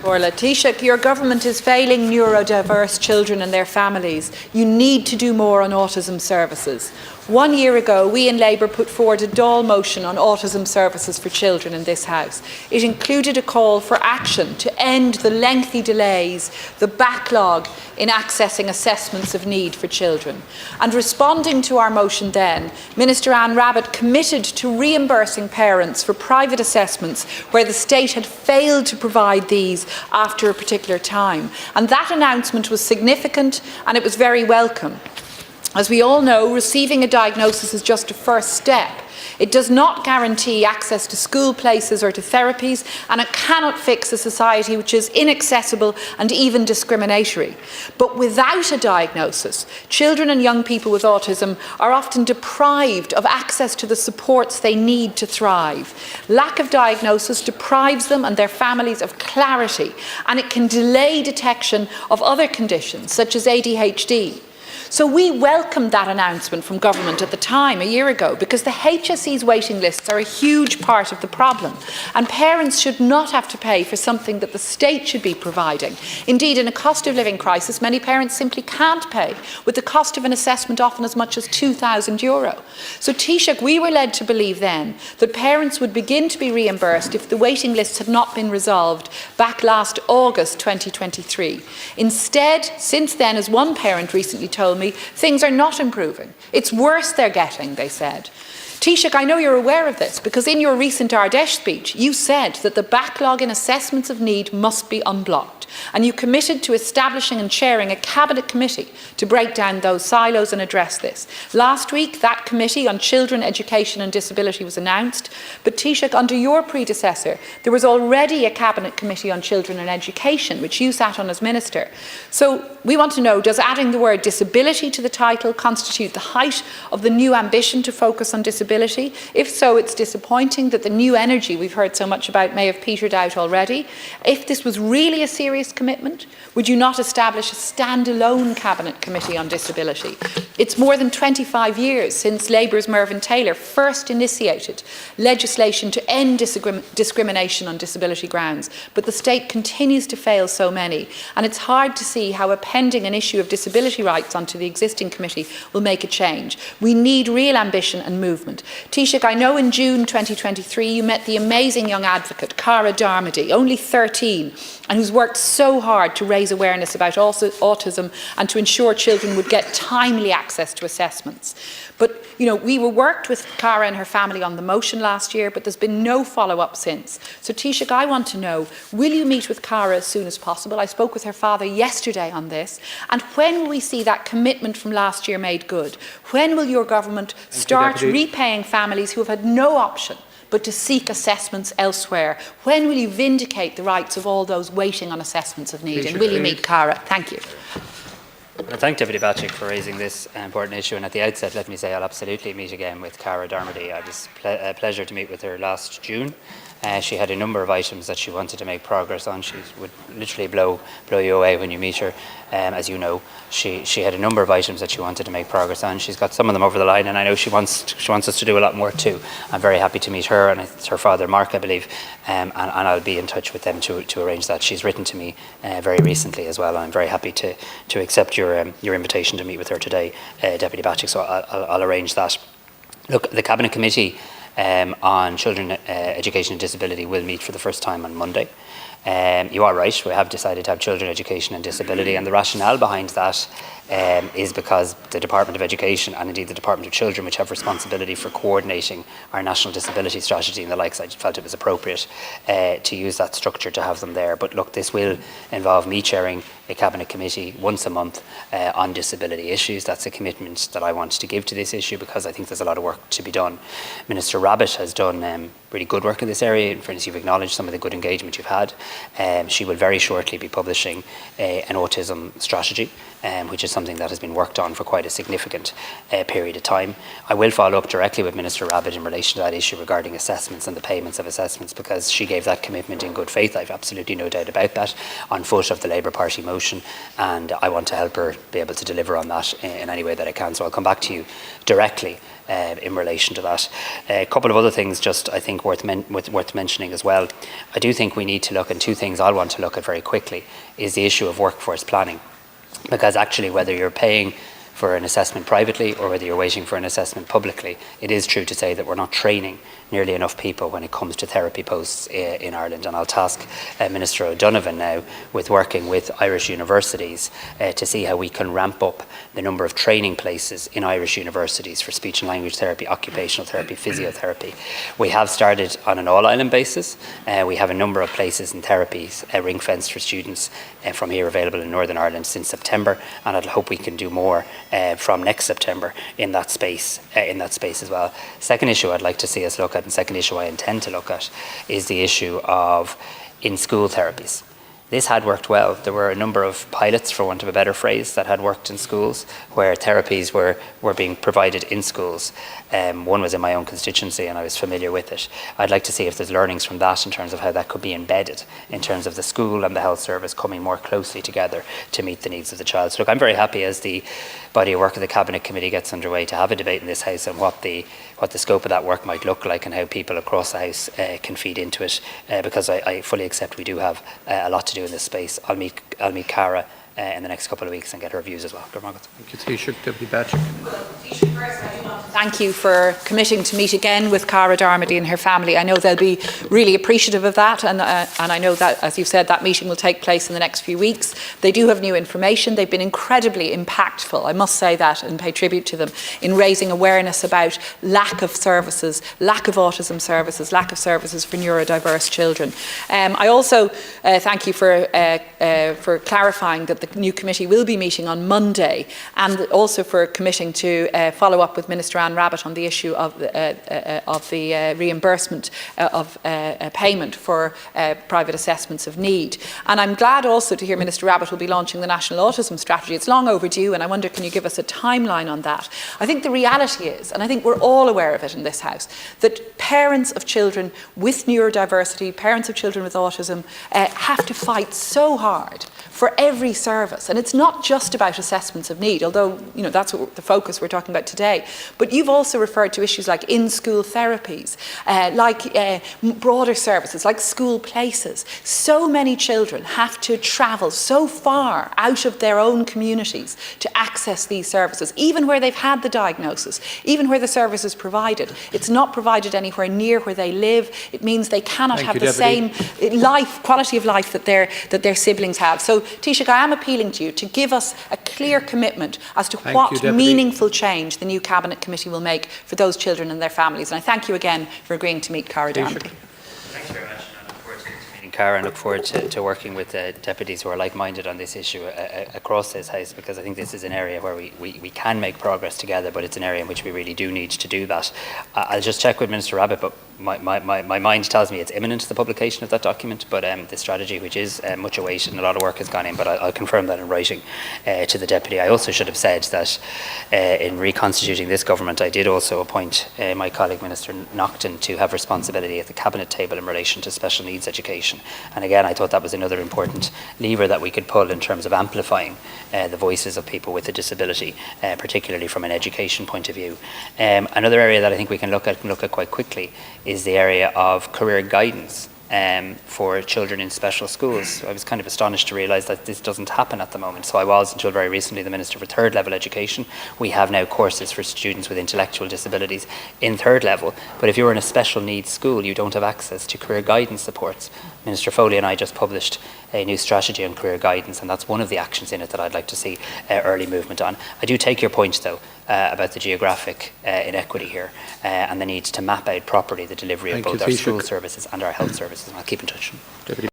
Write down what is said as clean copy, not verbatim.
Orla, Taoiseach, your government is failing neurodiverse children and their families. You need to do more on autism services. 1 year ago, we in Labour put forward a Dáil motion on autism services for children in this House. It included a call for action to end the lengthy delays, the backlog in accessing assessments of need for children. And responding to our motion then, Minister Anne Rabbitte committed to reimbursing parents for private assessments where the state had failed to provide these after a particular time. And that announcement was significant and it was very welcome. As we all know, receiving a diagnosis is just a first step. It does not guarantee access to school places or to therapies, and it cannot fix a society which is inaccessible and even discriminatory. But without a diagnosis, children and young people with autism are often deprived of access to the supports they need to thrive. Lack of diagnosis deprives them and their families of clarity, and it can delay detection of other conditions, such as ADHD. So we welcomed that announcement from government at the time, a year ago, because the HSE's waiting lists are a huge part of the problem, and parents should not have to pay for something that the state should be providing. Indeed, in a cost of living crisis, many parents simply can't pay, with the cost of an assessment often as much as €2,000. So Taoiseach, we were led to believe then that parents would begin to be reimbursed if the waiting lists had not been resolved back last August 2023. Instead, since then, as one parent recently told me, things are not improving. It's worse they're getting, they said. Taoiseach, I know you're aware of this because in your recent Ardèche speech, you said that the backlog in assessments of need must be unblocked, and you committed to establishing and chairing a cabinet committee to break down those silos and address this. Last week, that committee on children, education and disability was announced, but Taoiseach, under your predecessor, there was already a cabinet committee on children and education, which you sat on as minister. So we want to know, does adding the word disability to the title constitute the height of the new ambition to focus on disability? If so, it's disappointing that the new energy we've heard so much about may have petered out already. If this was really a serious commitment, would you not establish a standalone cabinet committee on disability? It's more than 25 years since Labour's Mervyn Taylor first initiated legislation to end discrimination on disability grounds, but the state continues to fail so many, and it's hard to see how appending an issue of disability rights onto the existing committee will make a change. We need real ambition and movement. Taoiseach, I know in June 2023 you met the amazing young advocate Cara Darmody, only 13, and who's worked so hard to raise awareness about autism and to ensure children would get timely access to assessments. But, we worked with Cara and her family on the motion last year, but there's been no follow-up since. So, Taoiseach, I want to know, will you meet with Cara as soon as possible? I spoke with her father yesterday on this. And when will we see that commitment from last year made good? When will your government start repaying families who have had no option but to seek assessments elsewhere? When will you vindicate the rights of all those waiting on assessments of need? And will you meet Cara? Thank you. I thank Deputy Bacik for raising this important issue, and at the outset let me say I'll absolutely meet again with Cara Darmody. It was a pleasure to meet with her last June. She had a number of items that she wanted to make progress on. She would literally blow you away when you meet her. As you know, she had a number of items that she wanted to make progress on. She's got some of them over the line, and I know she wants us to do a lot more too. I'm very happy to meet her, and it's her father Mark, I believe, and I'll be in touch with them to arrange that. She's written to me very recently as well, and I'm very happy to accept your invitation to meet with her today, Deputy Bacik, so I'll arrange that. Look, the Cabinet Committee on Children, Education and Disability will meet for the first time on Monday. You are right, we have decided to have children, education and disability, and the rationale behind that is because the Department of Education and indeed the Department of Children, which have responsibility for coordinating our national disability strategy and the likes, I felt it was appropriate to use that structure to have them there. But look, this will involve me chairing a Cabinet Committee once a month on disability issues. That's a commitment that I want to give to this issue because I think there's a lot of work to be done. Minister Rabbitte has done really good work in this area. In fairness, you've acknowledged some of the good engagement you've had. She will very shortly be publishing an autism strategy, which is something that has been worked on for quite a significant period of time. I will follow up directly with Minister Rabbitte in relation to that issue regarding assessments and the payments of assessments, because she gave that commitment in good faith. I've absolutely no doubt about that, on foot of the Labour Party motion, and I want to help her be able to deliver on that in any way that I can. So I'll come back to you directly in relation to that. A couple of other things just I think worth mentioning as well. I do think we need to look, and two things I'll want to look at very quickly is the issue of workforce planning. Because actually, whether you're paying for an assessment privately or whether you're waiting for an assessment publicly, it is true to say that we're not training nearly enough people when it comes to therapy posts in Ireland. And I'll task Minister O'Donovan now with working with Irish universities to see how we can ramp up the number of training places in Irish universities for speech and language therapy, occupational therapy, physiotherapy. We have started on an all-island basis. We have a number of places in therapies ring-fenced for students from here available in Northern Ireland since September, and I'd hope we can do more from next September in that space as well. Second issue I'd like to see us look at, and second issue I intend to look at, is the issue of in-school therapies. This had worked well. There were a number of pilots, for want of a better phrase, that had worked in schools where therapies were being provided in schools. One was in my own constituency and I was familiar with it. I'd like to see if there's learnings from that in terms of how that could be embedded in terms of the school and the health service coming more closely together to meet the needs of the child. So look, I'm very happy as the body of work of the Cabinet Committee gets underway to have a debate in this House on what the scope of that work might look like and how people across the House can feed into it, because I fully accept we do have a lot to do in this space. I'll meet Cara in the next couple of weeks and get her views as well. Thank you, Taoiseach. Deputy Bacik. Taoiseach, first, I do want to thank you for committing to meet again with Cara Darmody and her family. I know they'll be really appreciative of that, and I know that, as you've said, that meeting will take place in the next few weeks. They do have new information. They've been incredibly impactful, I must say that, and pay tribute to them, in raising awareness about lack of services, lack of autism services, lack of services for neurodiverse children. I also thank you for clarifying that the new committee will be meeting on Monday, and also for committing to follow up with Minister Anne Rabbitte on the issue of the reimbursement of payment for private assessments of need. And I'm glad also to hear Minister Rabbitte will be launching the National Autism Strategy. It's long overdue, and I wonder, can you give us a timeline on that? I think the reality is, and I think we're all aware of it in this House, that parents of children with neurodiversity, parents of children with autism, have to fight so hard for every service. And it's not just about assessments of need, although that's what the focus we're talking about today. But you've also referred to issues like in-school therapies, broader services, like school places. So many children have to travel so far out of their own communities to access these services, even where they've had the diagnosis, even where the service is provided. It's not provided anywhere near where they live. It means they cannot have the same quality of life that their siblings have. So Taoiseach, I am appealing to you to give us a clear commitment as to what meaningful change the new Cabinet Committee will make for those children and their families. And I thank you again for agreeing to meet Cara Darmody. Thanks very much. I look forward to meeting Cara and look forward to working with deputies who are like-minded on this issue across this House, because I think this is an area where we can make progress together, but it's an area in which we really do need to do that. I'll just check with Minister Rabbitte, but my mind tells me it's imminent, the publication of that document, but the strategy, which is much awaited and a lot of work has gone in, but I'll confirm that in writing to the Deputy. I also should have said that in reconstituting this government, I did also appoint my colleague Minister Naughton to have responsibility at the Cabinet table in relation to special needs education. And again, I thought that was another important lever that we could pull in terms of amplifying the voices of people with a disability, particularly from an education point of view. Another area that I think we can look at quite quickly is the area of career guidance for children in special schools. I was kind of astonished to realise that this doesn't happen at the moment. So I was, until very recently, the Minister for Third Level Education. We have now courses for students with intellectual disabilities in third level, but if you're in a special needs school, you don't have access to career guidance supports. Minister Foley and I just published a new strategy on career guidance, and that's one of the actions in it that I'd like to see early movement on. I do take your point, though, about the geographic inequity here and the need to map out properly the delivery of both our school services and our health services, and I'll keep in touch. Deputy.